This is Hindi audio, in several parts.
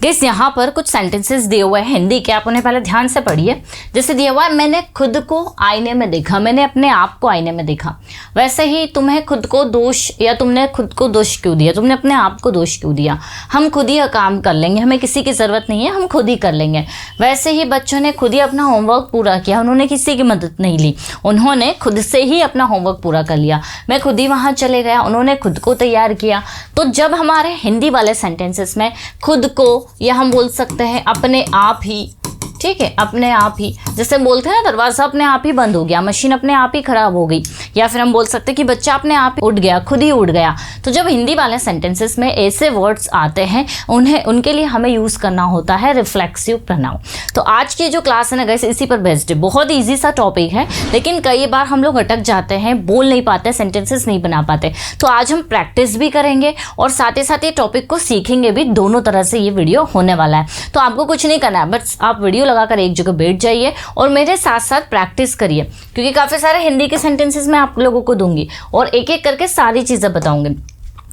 गाइस यहाँ पर कुछ सेंटेंसेस दिए हुए हैं हिंदी के, आप उन्हें पहले ध्यान से पढ़िए। जैसे दिया हुआ है, मैंने खुद को आईने में देखा, मैंने अपने आप को आईने में देखा। वैसे ही तुम्हें खुद को दोष, या तुमने खुद को दोष क्यों दिया, तुमने अपने आप को दोष क्यों दिया। हम खुद ही काम कर लेंगे, हमें किसी की ज़रूरत नहीं है, हम खुद ही कर लेंगे। वैसे ही बच्चों ने खुद ही अपना होमवर्क पूरा किया, उन्होंने किसी की मदद नहीं ली, उन्होंने खुद से ही अपना होमवर्क पूरा कर लिया। मैं खुद ही वहाँ चले गया, उन्होंने खुद को तैयार किया। तो जब हमारे हिंदी वाले सेंटेंसेस में खुद को, या हम बोल सकते हैं अपने आप ही, ठीक है, अपने आप ही, जैसे बोलते हैं ना दरवाज़ा अपने आप ही बंद हो गया, मशीन अपने आप ही खराब हो गई, या फिर हम बोल सकते हैं कि बच्चा अपने आप ही उठ गया, खुद ही उठ गया। तो जब हिंदी वाले सेंटेंसेस में ऐसे वर्ड्स आते हैं, उनके लिए हमें यूज़ करना होता है रिफ्लेक्सिव प्रोनाउन। तो आज की जो क्लास है ना गाइस, इसी पर बेस्ड है। बहुत ईजी सा टॉपिक है, लेकिन कई बार हम लोग अटक जाते हैं, बोल नहीं पाते, सेंटेंसेस नहीं बना पाते। तो आज हम प्रैक्टिस भी करेंगे और साथ ही साथ ये टॉपिक को सीखेंगे भी, दोनों तरह से ये वीडियो होने वाला है। तो आपको कुछ नहीं करना है, बस आप वीडियो लगाकर एक जगह बैठ जाइए और मेरे साथ साथ प्रैक्टिस करिए, क्योंकि काफ़ी सारे हिंदी के सेंटेंसेस मैं आप लोगों को दूंगी और एक एक करके सारी चीज़ें बताऊंगी।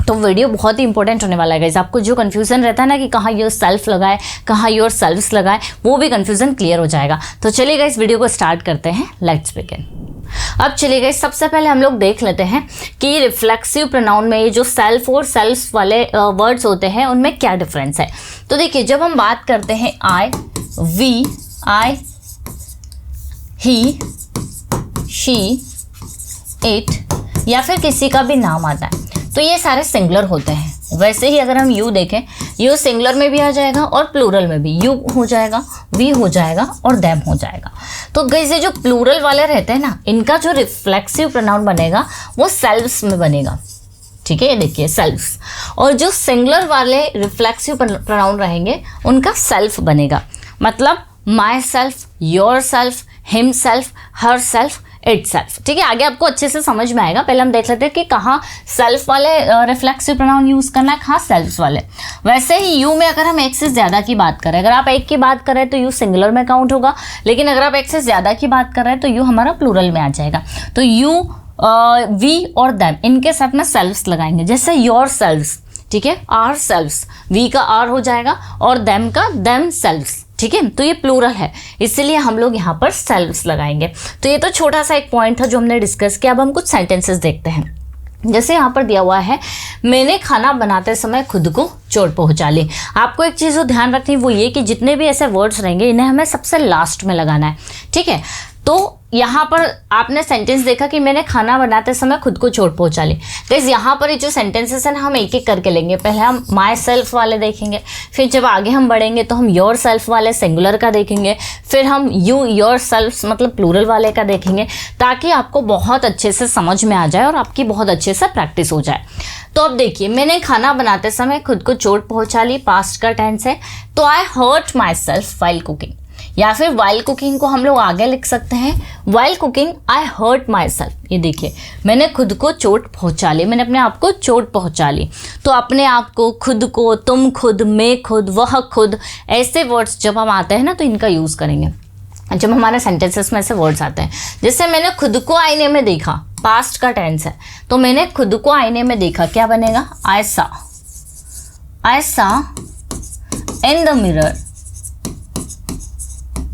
तो वीडियो बहुत ही इंपॉर्टेंट होने वाला है गाइस। आपको जो कन्फ्यूज़न रहता है ना कि कहाँ योर सेल्फ लगाए, कहाँ योर सेल्फ्स लगाए, वो भी कन्फ्यूज़न क्लियर हो जाएगा। तो चलिए गाइस वीडियो को स्टार्ट करते हैं, लेट्स बिगिन। अब चलिए गाइस, सबसे पहले हम लोग देख लेते हैं कि रिफ्लेक्सिव प्रोनाउन में ये जो सेल्फ और सेल्फ्स वाले वर्ड्स होते हैं उनमें क्या डिफरेंस है। तो देखिए, जब हम बात करते हैं I, we, I, he, she, it, या फिर किसी का भी नाम आता है, तो ये सारे सिंगुलर होते हैं। वैसे ही अगर हम यू देखें, यू सिंगुलर में भी आ जाएगा और प्लूरल में भी, यू हो जाएगा, वी हो जाएगा और देम हो जाएगा। तो गाइस ये जो प्लूरल वाले रहते हैं ना, इनका जो रिफ्लेक्सिव प्रोनाउन बनेगा वो सेल्व्स में बनेगा, ठीक है, ये देखिए सेल्फ्स। और जो सिंगुलर वाले रिफ्लेक्सिव प्रोनाउन रहेंगे उनका सेल्फ बनेगा, मतलब my self, your self, him self, her self, it self. ठीक है, आगे आपको अच्छे से समझ में आएगा। पहले हम देख लेते हैं कि कहाँ सेल्फ वाले रिफ्लेक्सिव प्रोनाउन यूज़ करना है, कहाँ सेल्फ्स वाले। वैसे ही यू में अगर हम एक से ज़्यादा की बात करें, अगर आप एक की बात करें तो यू सिंगुलर में काउंट होगा, लेकिन अगर आप एक से ज़्यादा की बात कर रहे हैं तो यू हमारा प्लूरल में आ जाएगा। तो यू, वी और देम, इनके साथ में सेल्फ्स लगाएंगे। जैसे योर सेल्फ्स, ठीक है, आर सेल्फ्स, वी का आर हो जाएगा और देम का देम सेल्फ्स, ठीक है। तो ये प्लूरल है, इसीलिए हम लोग यहाँ पर सेल्फ्स लगाएंगे। तो ये तो छोटा सा एक पॉइंट था जो हमने डिस्कस किया। अब हम कुछ सेंटेंसेस देखते हैं। जैसे यहाँ पर दिया हुआ है, मैंने खाना बनाते समय खुद को चोट पहुँचा ली। आपको एक चीज़ ध्यान रखनी, वो ये कि जितने भी ऐसे वर्ड्स रहेंगे इन्हें हमें सबसे लास्ट में लगाना है, ठीक है। तो यहाँ पर आपने सेंटेंस देखा कि मैंने खाना बनाते समय खुद को चोट पहुँचा ली। गाइस यहाँ पर ये जो सेंटेंसेस हैं ना, हम एक एक करके लेंगे। पहले हम माई सेल्फ वाले देखेंगे, फिर जब आगे हम बढ़ेंगे तो हम योर सेल्फ वाले सिंगुलर का देखेंगे, फिर हम यू, योर सेल्फ मतलब प्लूरल वाले का देखेंगे, ताकि आपको बहुत अच्छे से समझ में आ जाए और आपकी बहुत अच्छे से प्रैक्टिस हो जाए। तो अब देखिए, मैंने खाना बनाते समय खुद को चोट पहुँचा ली, पास्ट का टेंस है। तो I hurt myself while cooking, या फिर वाइल कुकिंग को हम लोग आगे लिख सकते हैं, while cooking I hurt myself. ये देखिए, मैंने खुद को चोट पहुंचा ली, मैंने अपने आप को चोट पहुंचा ली। तो अपने आप को, खुद को, तुम खुद, मैं खुद, वह खुद, ऐसे वर्ड्स जब हम आते हैं ना तो इनका यूज़ करेंगे जब हमारे सेंटेंसेस में ऐसे वर्ड्स आते हैं। जैसे मैंने खुद को आईने में देखा, पास्ट का टेंस है, तो मैंने खुद को आईने में देखा, क्या बनेगा, आई सा in the mirror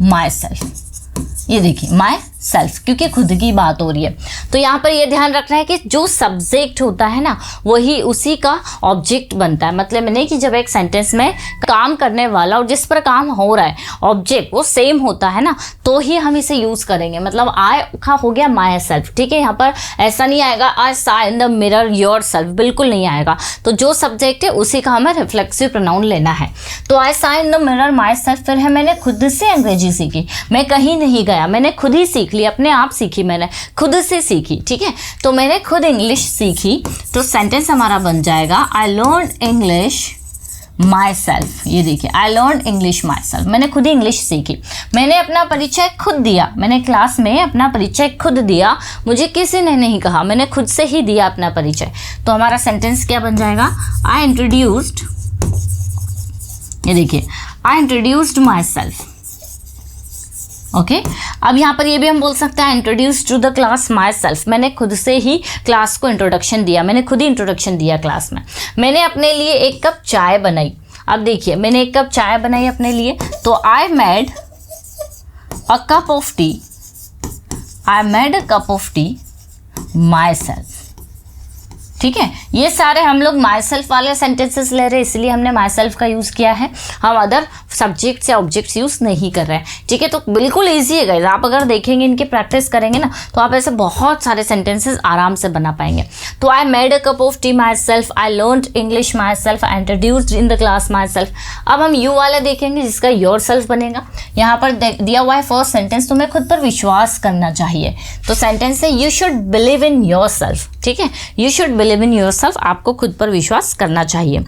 my self. ये देखिए, माई सेल्फ, क्योंकि खुद की बात हो रही है। तो यहाँ पर ये ध्यान रखना है कि जो सब्जेक्ट होता है ना, वही उसी का ऑब्जेक्ट बनता है। मतलब नहीं कि जब एक सेंटेंस में काम करने वाला और जिस पर काम हो रहा है ऑब्जेक्ट वो सेम होता है ना, तो ही हम इसे यूज़ करेंगे। मतलब आई का हो गया माई सेल्फ, ठीक है। यहाँ पर ऐसा नहीं आएगा आई सा in the mirror your self, बिल्कुल नहीं आएगा। तो जो सब्जेक्ट है उसी का हमें रिफ्लेक्सिव प्रोनाउन लेना है। तो आई सा in the mirror my self, फिर है मैंने खुद से अंग्रेजी सीखी, मैं कहीं नहीं गया, मैंने खुद ही सीख ली, अपने आप सीखी, मैंने खुद से सीखी, ठीक है। तो मैंने खुद इंग्लिश सीखी, तो सेंटेंस हमारा बन जाएगा I learn English my self. ये देखिए, I learn English my self, मैंने खुद ही इंग्लिश सीखी। मैंने अपना परिचय खुद दिया, मैंने क्लास में अपना परिचय खुद दिया, मुझे किसी ने नहीं कहा, मैंने खुद से ही दिया अपना परिचय। तो हमारा सेंटेंस क्या बन जाएगा, आई इंट्रोड्यूस्ड, ये देखिए, I introduced myself. Okay, अब यहाँ पर ये भी हम बोल सकते हैं introduce to the class myself, मैंने खुद से ही क्लास को इंट्रोडक्शन दिया, मैंने खुद ही इंट्रोडक्शन दिया क्लास में। मैंने अपने लिए एक कप चाय बनाई, अब देखिए मैंने एक कप चाय बनाई अपने लिए, तो I made a cup of T, I made a cup of T my self. ठीक है, ये सारे हम लोग माई सेल्फ वाले सेंटेंसेस ले रहे हैं, इसलिए हमने माई सेल्फ का यूज़ किया है, हम अदर सब्जेक्ट्स या ऑब्जेक्ट्स यूज़ नहीं कर रहे हैं। ठीक है, तो बिल्कुल ईजी है गाइस, आप अगर देखेंगे इनकी प्रैक्टिस करेंगे ना तो आप ऐसे बहुत सारे सेंटेंसेस आराम से बना पाएंगे। तो I made a cup of T my self, I learned English my self, I introduced in the class my self. अब हम यू वाले देखेंगे जिसका योर सेल्फ बनेगा। यहाँ पर दिया हुआ है फर्स्ट सेंटेंस, तुम्हें खुद पर विश्वास करना चाहिए। तो सेंटेंस है you should believe in your self. ठीक है, you should believe in yourself, आपको खुद पर विश्वास करना चाहिए।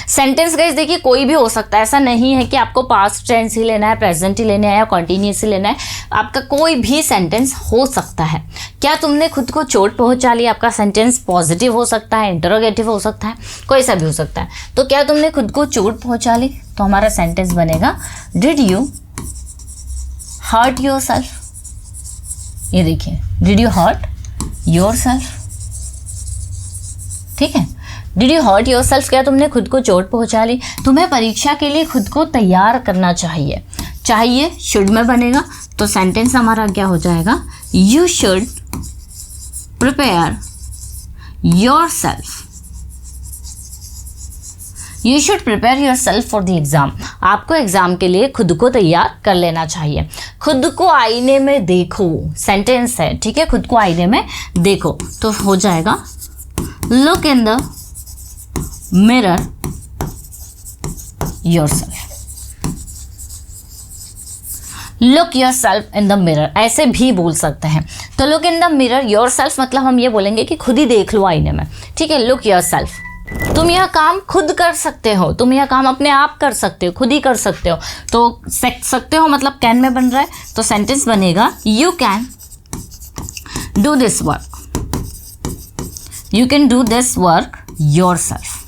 सेंटेंस गाइस देखिए कोई भी हो सकता है, ऐसा नहीं है कि आपको पास्ट टेंस ही लेना है, प्रेजेंट ही लेना है या कॉन्टिन्यूस ही लेना है, आपका कोई भी सेंटेंस हो सकता है। क्या तुमने खुद को चोट पहुंचा ली, आपका सेंटेंस पॉजिटिव हो सकता है, इंटरोगेटिव हो सकता है, कोई सा भी हो सकता है। तो क्या तुमने खुद को चोट पहुंचा ली, तो हमारा सेंटेंस बनेगा डिड यू हर्ट योरसेल्फ। ये देखिए डिड यू हर्ट योरसेल्फ। ठीक है, डिड यू हर्ट योरसेल्फ, क्या तुमने खुद को चोट पहुंचा ली। तुम्हें परीक्षा के लिए खुद को तैयार करना चाहिए, चाहिए शुड में बनेगा, तो सेंटेंस हमारा क्या हो जाएगा you should prepare yourself, you should prepare yourself for the exam. आपको एग्ज़ाम के लिए खुद को तैयार कर लेना चाहिए। खुद को आईने में देखो, सेंटेंस है। ठीक है, खुद को आईने में देखो, तो हो जाएगा look in the mirror yourself, look yourself in the mirror, ऐसे भी बोल सकते हैं। तो look in the mirror yourself मतलब हम ये बोलेंगे कि खुद ही देख लो आईने में। ठीक है, look yourself, तुम यह काम खुद कर सकते हो, तुम यह काम अपने आप कर सकते हो, खुद ही कर सकते हो। तो सकते हो मतलब कैन में बन रहा है, तो सेंटेंस बनेगा you can do this work, you can do this work yourself।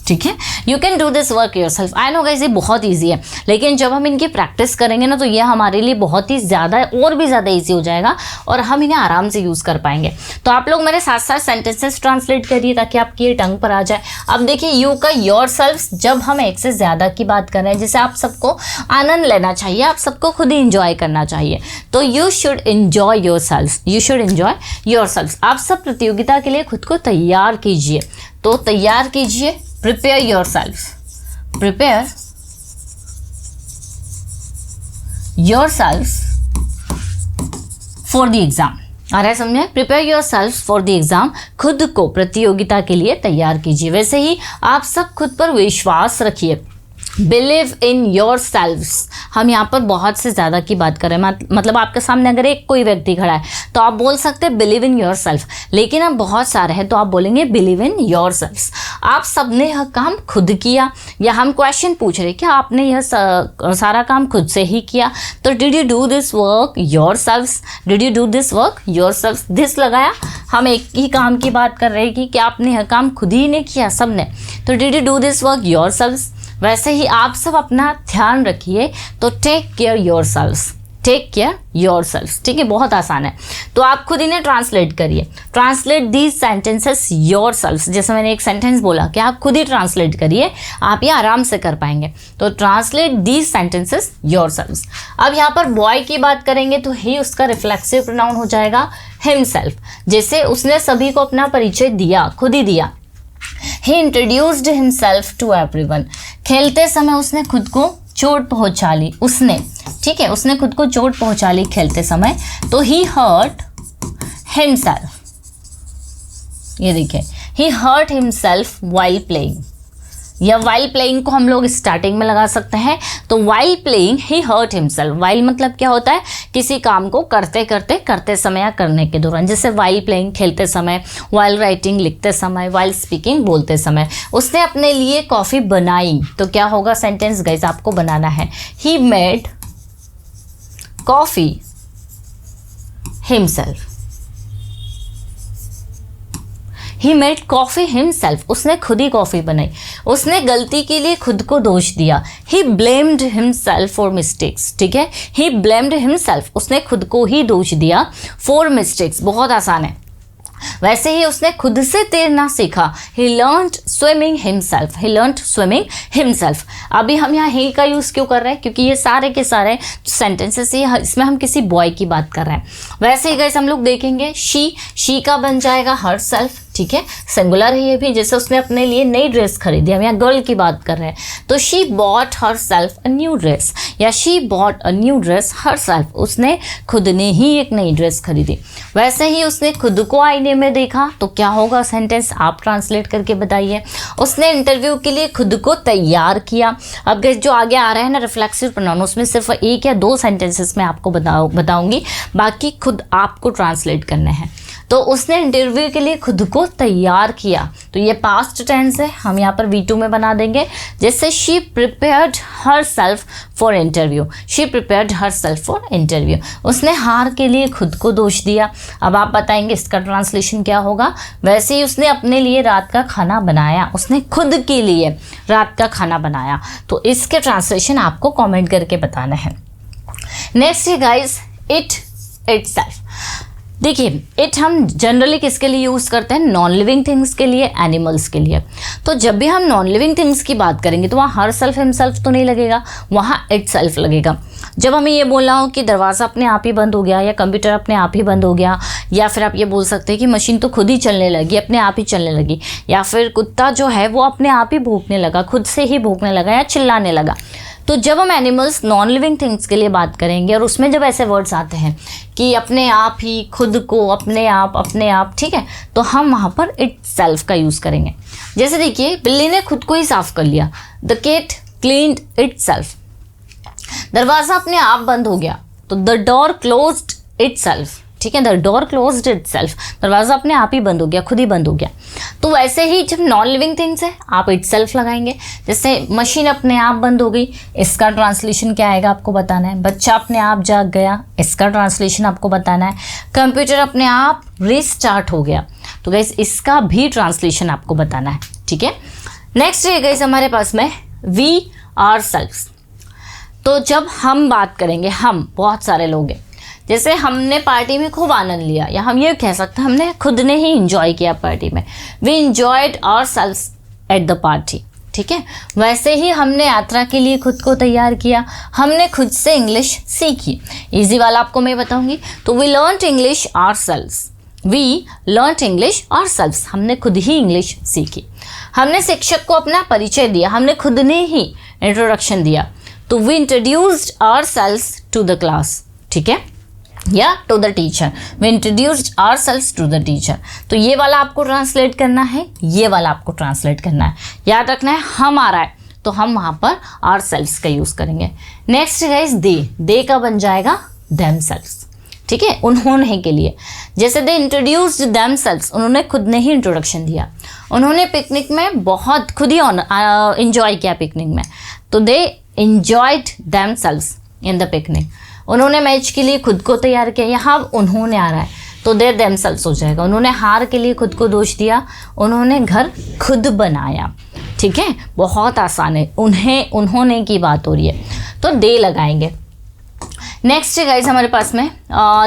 ठीक है, you can do this work your self. I know guys ये बहुत ईजी है, लेकिन जब हम इनकी प्रैक्टिस करेंगे ना तो ये हमारे लिए बहुत ही ज़्यादा और भी ज़्यादा ईजी हो जाएगा और हम इन्हें आराम से यूज़ कर पाएंगे। तो आप लोग मेरे साथ साथ सेंटेंसेस ट्रांसलेट करिए ताकि आपकी ये टंग पर आ जाए। अब देखिए यू का योर सेल्फ जब हम एक से ज़्यादा की बात कर रहे हैं, जिसे आप सबको आनंद लेना चाहिए, आप सबको खुद ही इंजॉय करना चाहिए, तो you should enjoy your self, you should enjoy your self. आप सब प्रतियोगिता के लिए खुद को तैयार कीजिए, तो तैयार कीजिए, prepare yourself, prepare yourself for the exam। आ रहा है समझे, prepare your self for the exam, खुद को प्रतियोगिता के लिए तैयार कीजिए। वैसे ही आप सब खुद पर विश्वास रखिए, बिलीव इन योर सेल्व्स। हम यहाँ पर बहुत से ज़्यादा की बात करें, मतलब आपके सामने अगर एक कोई व्यक्ति खड़ा है तो आप बोल सकते हैं बिलीव इन योर सेल्फ, लेकिन अब बहुत सारे हैं तो आप बोलेंगे बिलीव इन योर सेल्व्स। आप सबने यह काम खुद किया, या हम क्वेश्चन पूछ रहे क्या आपने यह सारा काम खुद से ही किया, तो did you do this work your selves, did you do this work your selves. This लगाया, हम एक ही काम की बात कर रहे हैं कि क्या आपने यह काम खुद ही ने किया सबने, तो did you do this work yourselves. वैसे ही आप सब अपना ध्यान रखिए, तो take care yourselves, take care yourselves. ठीक है, बहुत आसान है, तो आप खुद इन्हें ट्रांसलेट करिए, translate these sentences your selves. जैसे मैंने एक सेंटेंस बोला कि आप खुद ही ट्रांसलेट करिए, आप ये आराम से कर पाएंगे, तो translate these sentences your selves. अब यहाँ पर बॉय की बात करेंगे तो ही उसका रिफ्लेक्सिव प्रोनाउन हो जाएगा हिमसेल्फ। जैसे उसने सभी को अपना परिचय दिया, खुद ही दिया, he introduced himself to everyone। खेलते समय उसने खुद को चोट पहुंचा ली, उसने, ठीक है, उसने खुद को चोट पहुंचा ली खेलते समय, तो he hurt himself। ये देखिए, he hurt himself while playing, या while playing को हम लोग स्टार्टिंग में लगा सकते हैं, तो while playing he hurt himself। while मतलब क्या होता है, किसी काम को करते समय या करने के दौरान, जैसे while playing खेलते समय, while writing लिखते समय, while speaking बोलते समय। उसने अपने लिए कॉफ़ी बनाई, तो क्या होगा सेंटेंस गाइस, आपको बनाना है he made coffee himself, he made coffee himself। उसने खुद ही कॉफ़ी बनाई। उसने गलती के लिए खुद को दोष दिया, he blamed himself for mistakes। ठीक है, he blamed himself, उसने खुद को ही दोष दिया for mistakes। बहुत आसान है, वैसे ही उसने खुद से तैरना सीखा। ही लर्नड स्विमिंग हिमसेल्फ। ही लर्नड स्विमिंग हिमसेल्फ। अभी हम यहाँ ही का यूज़ क्यों कर रहे हैं? क्योंकि ये सारे के सारे सेंटेंसेस ही इसमें हम किसी बॉय की बात कर रहे हैं। वैसे ही गाइस हम लोग देखेंगे शी का बन जाएगा हर सेल्फ, ठीक है, सिंगुलर है ये भी। जैसे उसने अपने लिए नई ड्रेस खरीदी, हम यहाँ गर्ल की बात कर रहे हैं, तो she bought herself a new dress, या she bought a new dress herself. उसने खुद ने ही एक नई ड्रेस खरीदी। वैसे ही उसने खुद को आईने में देखा, तो क्या होगा सेंटेंस, आप ट्रांसलेट करके बताइए। उसने इंटरव्यू के लिए खुद को तैयार किया। अब जो आगे आ रहा है ना रिफ्लेक्सिव प्रोनाउन, उसमें सिर्फ एक या दो सेंटेंसेस में आपको बताऊंगी, बाकी खुद आपको ट्रांसलेट करने हैं। तो उसने इंटरव्यू के लिए खुद को तैयार किया, तो ये पास्ट टेंस है, हम यहाँ पर V2 में बना देंगे। जैसे she prepared her self for interview. She prepared her self for interview. उसने हार के लिए खुद को दोष दिया। अब आप बताएंगे इसका ट्रांसलेशन क्या होगा। वैसे ही उसने अपने लिए रात का खाना बनाया। उसने खुद के लिए रात का खाना बनाया। तो इसके ट्रांसलेशन आपको कॉमेंट करके बताना है। नेक्स्ट है गाइज इटसेल्फ। देखिए इट हम जनरली किसके लिए यूज़ करते हैं? नॉन लिविंग थिंग्स के लिए, एनिमल्स के लिए। तो जब भी हम नॉन लिविंग थिंग्स की बात करेंगे तो वहाँ हर सेल्फ हिमसेल्फ तो नहीं लगेगा, वहाँ इट सेल्फ लगेगा। जब हमें ये बोलना हो कि दरवाज़ा अपने आप ही बंद हो गया, या कंप्यूटर अपने आप ही बंद हो गया, या फिर आप ये बोल सकते हैं कि मशीन तो खुद ही चलने लगी, अपने आप ही चलने लगी, या फिर कुत्ता जो है वो अपने आप ही भौंकने लगा, खुद से ही भौंकने लगा या चिल्लाने लगा। तो जब हम एनिमल्स नॉन लिविंग थिंग्स के लिए बात करेंगे और उसमें जब ऐसे वर्ड्स आते हैं कि अपने आप ही, खुद को, अपने आप, ठीक है, तो हम वहाँ पर इट सेल्फ का यूज़ करेंगे। जैसे देखिए बिल्ली ने खुद को ही साफ कर लिया। The cat cleaned itself. दरवाज़ा अपने आप बंद हो गया, तो the door closed itself, ठीक है, the door closed itself. दरवाज़ा अपने आप ही बंद हो गया, खुद ही बंद हो गया। तो वैसे ही जब नॉन लिविंग थिंग्स है आप इट सेल्फ लगाएंगे। जैसे मशीन अपने आप बंद हो गई, इसका ट्रांसलेशन क्या आएगा आपको बताना है। बच्चा अपने आप जाग गया, इसका ट्रांसलेशन आपको बताना है। कंप्यूटर अपने आप रीस्टार्ट हो गया, तो गाइस इसका भी ट्रांसलेशन आपको बताना है, ठीक है। नेक्स्ट है गाइस हमारे पास में वी आर सेल्फ्स। तो जब हम बात करेंगे, हम बहुत सारे लोग हैं, जैसे हमने पार्टी में खूब आनंद लिया, या हम ये कह सकते हैं हमने खुद ने ही इंजॉय किया पार्टी में। We enjoyed ourselves at the party, ठीक है। वैसे ही हमने यात्रा के लिए खुद को तैयार किया, हमने खुद से इंग्लिश सीखी। इजी वाला आपको मैं बताऊंगी। तो we learned English ourselves. We learned English ourselves, हमने खुद ही इंग्लिश सीखी। हमने शिक्षक को अपना परिचय दिया, हमने खुद ने ही इंट्रोडक्शन दिया। तो we introduced ourselves to the class, ठीक है, या to the teacher. We introduced ourselves to the teacher. तो ये वाला आपको ट्रांसलेट करना है, ये वाला आपको ट्रांसलेट करना है। याद रखना है हम आ रहा है तो हम वहाँ पर आवरसेल्व्स का यूज़ करेंगे। नेक्स्ट गाइस दे का बन जाएगा देमसेल्व्स, ठीक है, उन्होंने के लिए। जैसे दे इंट्रोड्यूस्ड देमसेल्व्स, उन्होंने खुद ने ही इंट्रोडक्शन दिया। उन्होंने पिकनिक में बहुत खुद ही इंजॉय किया पिकनिक में, तो they enjoyed themselves in the picnic. उन्होंने मैच के लिए खुद को तैयार किया, यहाँ उन्होंने आ रहा है तो दे देमसेल्व्स हो जाएगा। उन्होंने हार के लिए खुद को दोष दिया, उन्होंने घर खुद बनाया, ठीक है, बहुत आसान है। उन्होंने की बात हो रही है तो दे लगाएंगे। नेक्स्ट है गाइज हमारे पास में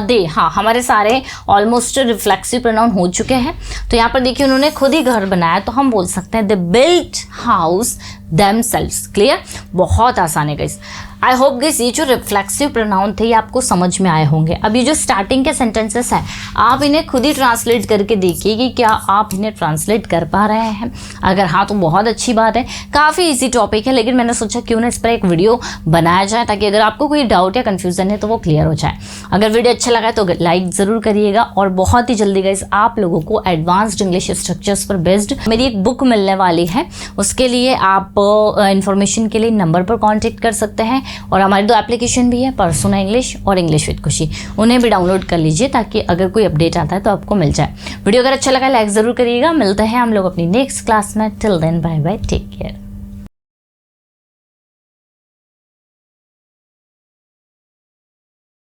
दे। हाँ, हमारे सारे ऑलमोस्ट रिफ्लेक्सिव प्रोनाउन हो चुके हैं। तो यहाँ पर देखिए उन्होंने खुद ही घर बनाया, तो हम बोल सकते हैं they built house themselves. Clear, बहुत आसान है गाइज। आई होप गाइस ये जो रिफ्लेक्सिव प्रोनाउन थे ये आपको समझ में आए होंगे। अब ये जो स्टार्टिंग के सेंटेंसेस हैं आप इन्हें खुद ही ट्रांसलेट करके देखिए कि क्या आप इन्हें ट्रांसलेट कर पा रहे हैं। अगर हाँ तो बहुत अच्छी बात है। काफ़ी इजी टॉपिक है, लेकिन मैंने सोचा क्यों ना इस पर एक वीडियो बनाया जाए ताकि अगर आपको कोई डाउट या कन्फ्यूज़न है तो वो क्लियर हो जाए। अगर वीडियो अच्छा लगा है तो लाइक ज़रूर करिएगा। और बहुत ही जल्दी गाइस आप लोगों को एडवांस्ड इंग्लिश स्ट्रक्चर्स पर बेस्ड मेरी एक बुक मिलने वाली है। उसके लिए आप इंफॉर्मेशन के लिए नंबर पर कॉन्टेक्ट कर सकते हैं। और हमारी 2 एप्लीकेशन भी है, परसोना इंग्लिश और इंग्लिश विद खुशी। उन्हें भी डाउनलोड कर लीजिए ताकि अगर कोई अपडेट आता है तो आपको मिल जाए। वीडियो अगर अच्छा लगा लाइक ज़रूर करिएगा। मिलते हैं हम लोग अपनी नेक्स्ट क्लास में। Till then bye bye, take care.